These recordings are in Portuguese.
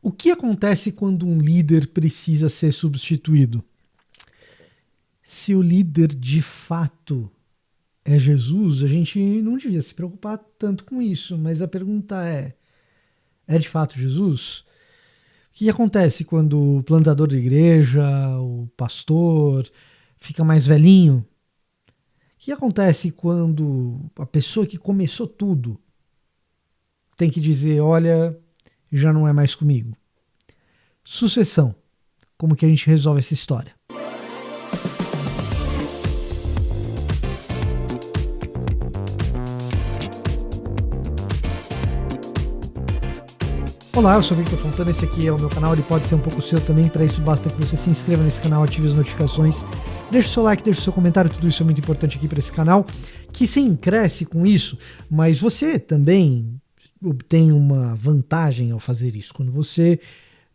O que acontece quando um líder precisa ser substituído? Se o líder de fato é Jesus, a gente não devia se preocupar tanto com isso, mas a pergunta é de fato Jesus? O que acontece quando o plantador de igreja, o pastor, fica mais velhinho? O que acontece quando a pessoa que começou tudo tem que dizer, olha, já não é mais comigo? Sucessão. Como que a gente resolve essa história? Olá, eu sou o Victor Fontana, esse aqui é o meu canal, ele pode ser um pouco seu também, para isso basta que você se inscreva nesse canal, ative as notificações, deixe o seu like, deixe o seu comentário, tudo isso é muito importante aqui para esse canal, que sim, cresce com isso, mas você também obtém uma vantagem ao fazer isso. Quando você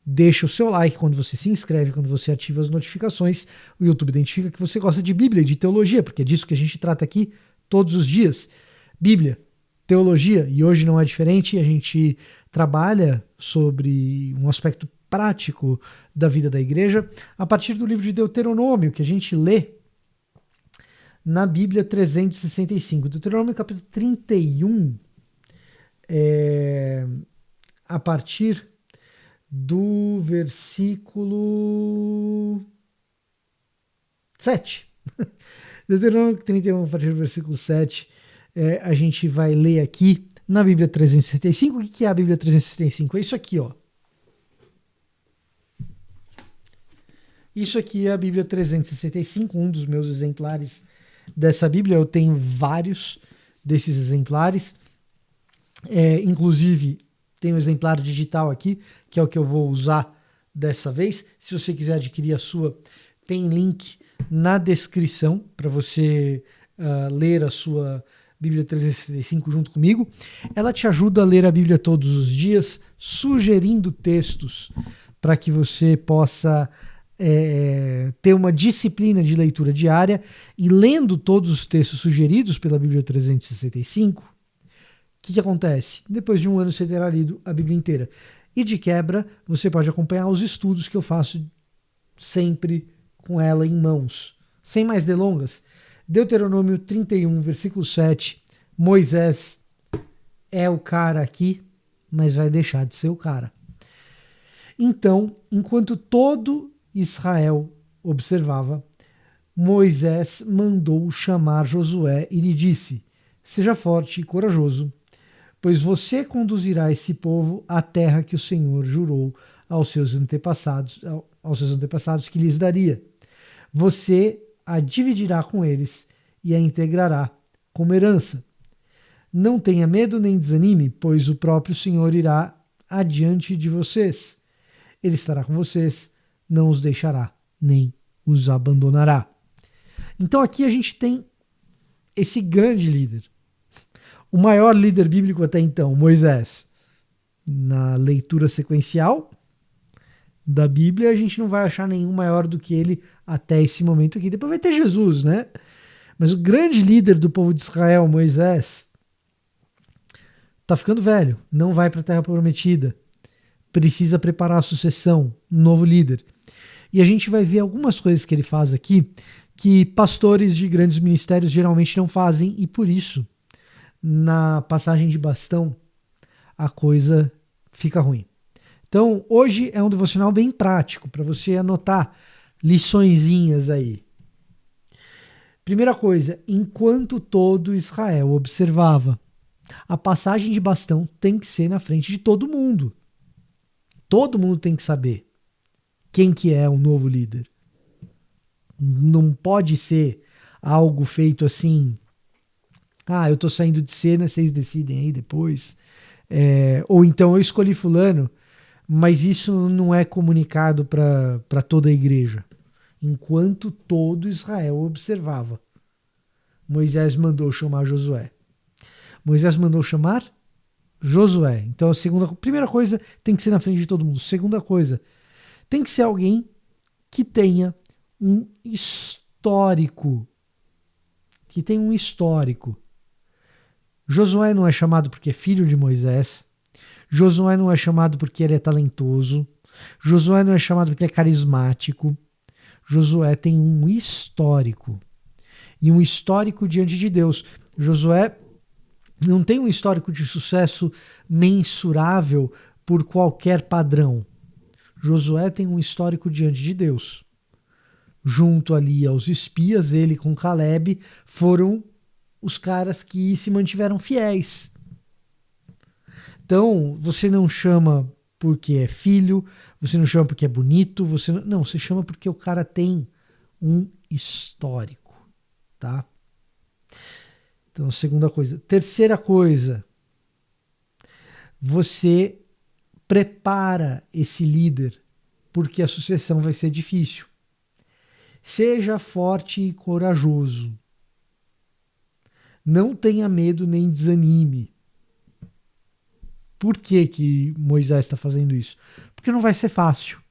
deixa o seu like, quando você se inscreve, quando você ativa as notificações, o YouTube identifica que você gosta de Bíblia e de teologia, porque é disso que a gente trata aqui todos os dias. Bíblia, teologia, e hoje não é diferente, a gente trabalha sobre um aspecto prático da vida da igreja a partir do livro de Deuteronômio, que a gente lê na Bíblia 365. Deuteronômio capítulo 31, a partir do versículo 7. Deuteronômio 31, a partir do versículo 7, a gente vai ler aqui na Bíblia 365. O que é a Bíblia 365? É isso aqui, ó. Isso aqui é a Bíblia 365, um dos meus exemplares dessa Bíblia. Eu tenho vários desses exemplares. Inclusive, tem um exemplar digital aqui, que é o que eu vou usar dessa vez. Se você quiser adquirir a sua, tem link na descrição para você ler a sua Bíblia 365 junto comigo. Ela te ajuda a ler a Bíblia todos os dias, sugerindo textos para que você possa ter uma disciplina de leitura diária, e lendo todos os textos sugeridos pela Bíblia 365, o que acontece? Depois de um ano você terá lido a Bíblia inteira. E de quebra, você pode acompanhar os estudos que eu faço sempre com ela em mãos. Sem mais delongas, Deuteronômio 31, versículo 7, Moisés é o cara aqui, mas vai deixar de ser o cara. Então, enquanto todo Israel observava, Moisés mandou chamar Josué e lhe disse: seja forte e corajoso, pois você conduzirá esse povo à terra que o Senhor jurou aos seus antepassados que lhes daria. Você a dividirá com eles e a integrará como herança. Não tenha medo nem desanime, pois o próprio Senhor irá adiante de vocês. Ele estará com vocês, não os deixará, nem os abandonará. Então aqui a gente tem esse grande líder, o maior líder bíblico até então, Moisés. Na leitura sequencial da Bíblia, a gente não vai achar nenhum maior do que ele até esse momento aqui. Depois vai ter Jesus, né? Mas o grande líder do povo de Israel, Moisés, tá ficando velho, não vai para a Terra Prometida, precisa preparar a sucessão, um novo líder. E a gente vai ver algumas coisas que ele faz aqui que pastores de grandes ministérios geralmente não fazem, e por isso, na passagem de bastão, a coisa fica ruim. Então, hoje é um devocional bem prático, para você anotar liçõezinhas aí. Primeira coisa, enquanto todo Israel observava, a passagem de bastão tem que ser na frente de todo mundo. Todo mundo tem que saber quem que é o novo líder. Não pode ser algo feito assim, eu tô saindo de cena, vocês decidem aí depois. Ou então eu escolhi fulano, mas isso não é comunicado para toda a igreja. Enquanto todo Israel observava, Moisés mandou chamar Josué. Moisés mandou chamar Josué. Então primeira coisa, tem que ser na frente de todo mundo. Segunda coisa, tem que ser alguém que tenha um histórico. Josué não é chamado porque é filho de Moisés. Josué não é chamado porque ele é talentoso. Josué não é chamado porque é carismático. Josué tem um histórico. E um histórico diante de Deus. Josué não tem um histórico de sucesso mensurável por qualquer padrão. Josué tem um histórico diante de Deus. Junto ali aos espias, ele com Caleb foram os caras que se mantiveram fiéis. Então, você não chama porque é filho, você não chama porque é bonito, não, você chama porque o cara tem um histórico, tá? Então, segunda coisa. Terceira coisa, você prepara esse líder porque a sucessão vai ser difícil. Seja forte e corajoso. Não tenha medo nem desanime. Por que Moisés está fazendo isso? Porque não vai ser fácil.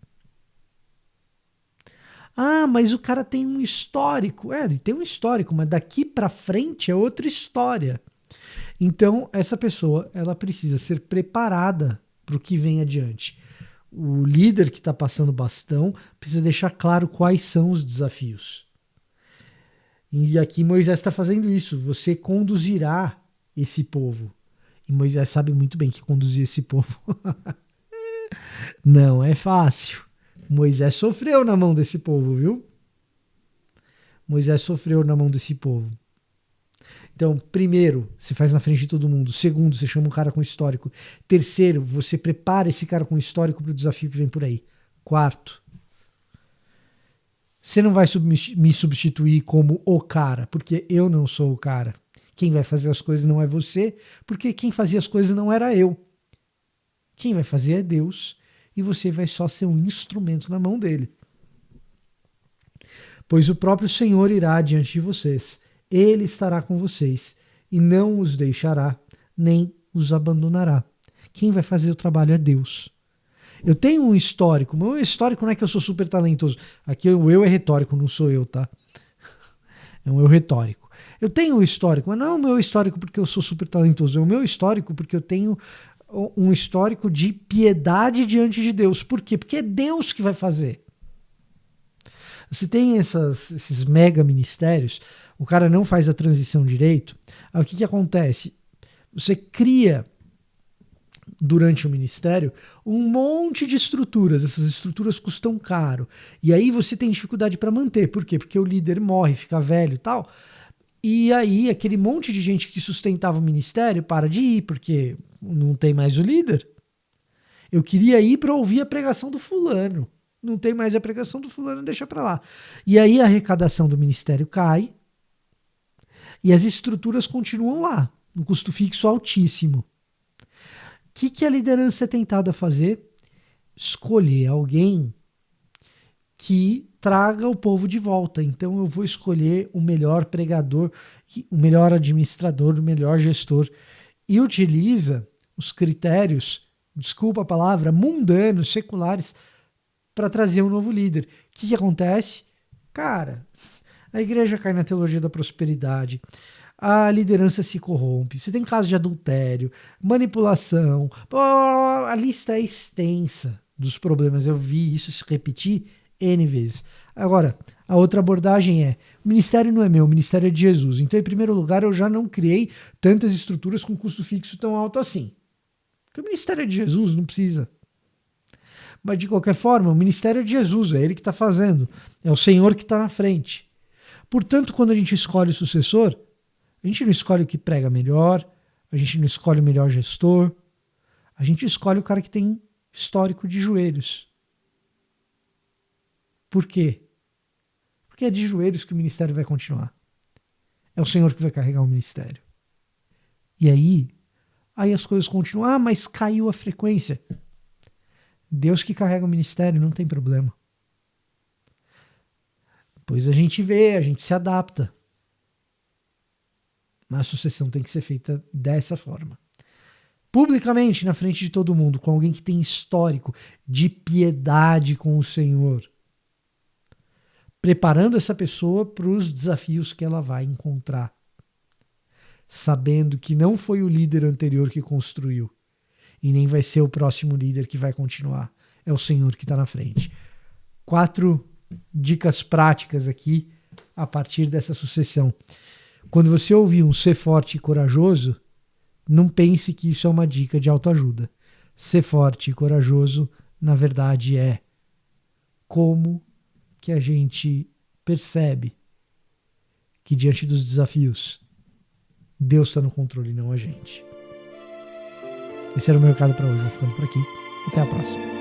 Ah, mas o cara tem um histórico. Ele tem um histórico, mas daqui para frente é outra história. Então, essa pessoa ela precisa ser preparada para o que vem adiante. O líder que está passando o bastão precisa deixar claro quais são os desafios. E aqui Moisés está fazendo isso. Você conduzirá esse povo. E Moisés sabe muito bem que conduzir esse povo não é fácil. Moisés sofreu na mão desse povo, viu? Moisés sofreu na mão desse povo. Então, primeiro, você faz na frente de todo mundo. Segundo, você chama um cara com histórico. Terceiro, você prepara esse cara com histórico para o desafio que vem por aí. Quarto, você não vai me substituir como o cara, porque eu não sou o cara. Quem vai fazer as coisas não é você, porque quem fazia as coisas não era eu. Quem vai fazer é Deus, e você vai só ser um instrumento na mão dele. Pois o próprio Senhor irá diante de vocês. Ele estará com vocês e não os deixará, nem os abandonará. Quem vai fazer o trabalho é Deus. Eu tenho um histórico, mas o histórico não é que eu sou super talentoso. Aqui o eu é retórico, não sou eu, tá? É um eu retórico. Eu tenho um histórico, mas não é o meu histórico porque eu sou super talentoso. É o meu histórico porque eu tenho um histórico de piedade diante de Deus. Por quê? Porque é Deus que vai fazer. Se tem esses mega ministérios, o cara não faz a transição direito, aí o que acontece? Você cria, durante o ministério, um monte de estruturas. Essas estruturas custam caro. E aí você tem dificuldade para manter. Por quê? Porque o líder morre, fica velho e tal. E aí aquele monte de gente que sustentava o ministério para de ir, porque não tem mais o líder. Eu queria ir para ouvir a pregação do fulano. Não tem mais a pregação do fulano, deixa para lá. E aí a arrecadação do ministério cai e as estruturas continuam lá, um custo fixo altíssimo. O que a liderança é tentada a fazer? Escolher alguém que traga o povo de volta. Então eu vou escolher o melhor pregador, o melhor administrador, o melhor gestor. E utiliza os critérios, desculpa a palavra, mundanos, seculares, para trazer um novo líder. O que acontece? Cara, a igreja cai na teologia da prosperidade, a liderança se corrompe, você tem casos de adultério, manipulação, a lista é extensa dos problemas. Eu vi isso se repetir N vezes. Agora, a outra abordagem é: o ministério não é meu, o ministério é de Jesus. Então, em primeiro lugar, eu já não criei tantas estruturas com custo fixo tão alto assim. Porque o ministério é de Jesus, não precisa. Mas, de qualquer forma, o ministério é de Jesus, é ele que está fazendo. É o Senhor que está na frente. Portanto, quando a gente escolhe o sucessor, a gente não escolhe o que prega melhor, a gente não escolhe o melhor gestor, a gente escolhe o cara que tem histórico de joelhos. Por quê? Porque é de joelhos que o ministério vai continuar. É o Senhor que vai carregar o ministério. E aí as coisas continuam. Ah, mas caiu a frequência. Deus que carrega o ministério, não tem problema. Depois a gente vê, a gente se adapta. Mas a sucessão tem que ser feita dessa forma. Publicamente, na frente de todo mundo, com alguém que tem histórico de piedade com o Senhor. Preparando essa pessoa para os desafios que ela vai encontrar. Sabendo que não foi o líder anterior que construiu. e nem vai ser o próximo líder que vai continuar. É o Senhor que está na frente. 4 dicas práticas aqui a partir dessa sucessão. Quando você ouvir um ser forte e corajoso, não pense que isso é uma dica de autoajuda. Ser forte e corajoso, na verdade, é como que a gente percebe que diante dos desafios, Deus está no controle, não a gente. Esse era o meu recado para hoje. Eu vou ficando por aqui. Até a próxima.